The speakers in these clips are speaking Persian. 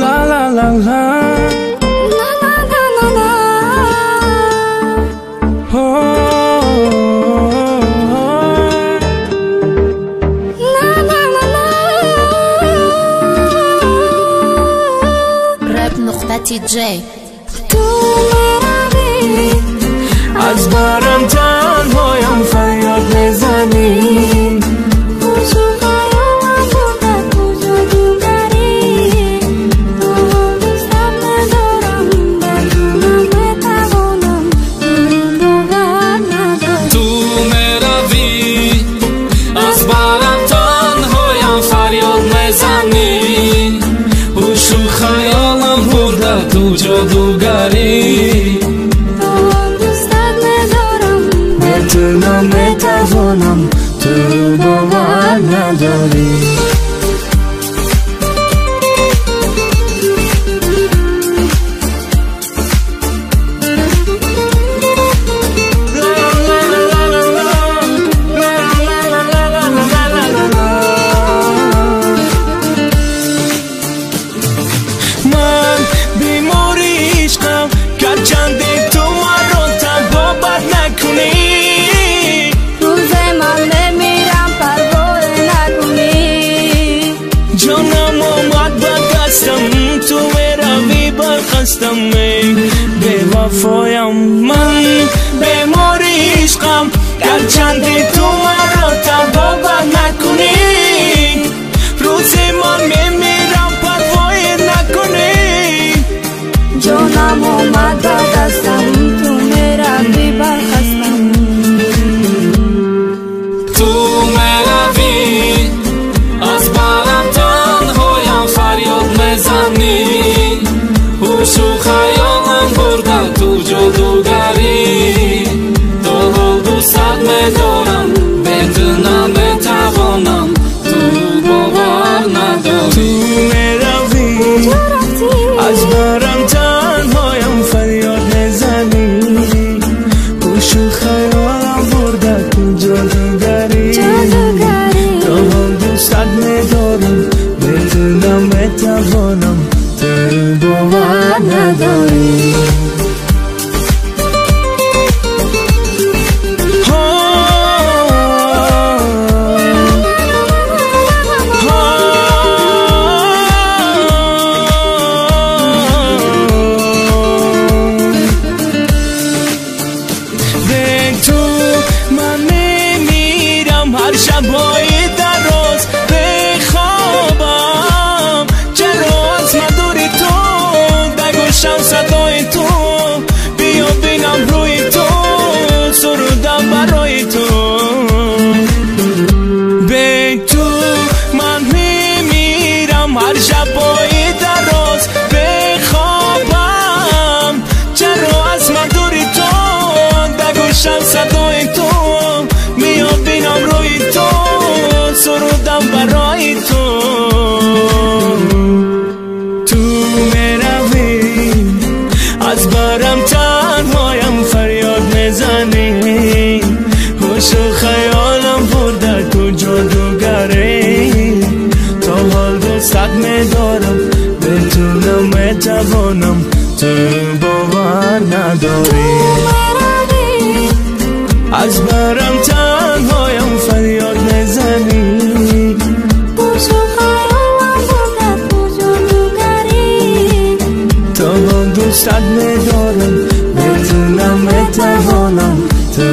La la la la, la la la la la. Oh, La la la la. راب نقطة جی تو میروی از برم تنهایم فریاد میزنی خوشو خیالم برده کجا دوگری تو دوستم ندارم بدونم بتوانم باور نداری تو میروی از برم تنهایم فریاد میزنی هوش و خیالم برده تو جادوگری میتونم بتوانم تو باور نداری من بیماری عشقم گرچنده تو من رو تنها بد نکنی روز من بمیرم پروای نکنی جانم آمد به دستم تو میروی برخستم به وفایم من بیماری عشقم گرچنده تو من رو تنها بد نکنی روز من میمیرم پروای نکنی جانم آمد به دستم تو میروی برخستم تو میروی از برم تنهایم فریاد میزنی هوش و خیالم برده تو جادوگری تا حال دوست میدارم بدونم بتوانم تو باور نداری تو میروی از برم تنهایم فریاد میزنی هوش و خیالم برده تو جادوگری تا حال دوست میدارم بدونم بتوانم تو باور نداری شب‌های دراز بخوابم چرا از من دوری تو بگوشم صدای تو بیا بینم روی تو سرودم برای تو به تو من میمیرم هر شب‌های دراز بخوابم چرا از من دوری تو بگوشم صدای تو بیا بینم روی تو سرودم برای تو تو میروی از برم تنهایم فریاد میزنی هوش و خیالم برده تو جادوگری تا حال دوست میدارم بتونم بتوانم تو باور نداری از برم تنهایم فریاد میزنی خوش و خیالم برده تو جادوگری تا من دوست میدارم بتونم بتوانم تو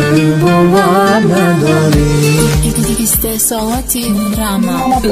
باور نداری استحصالاتی راما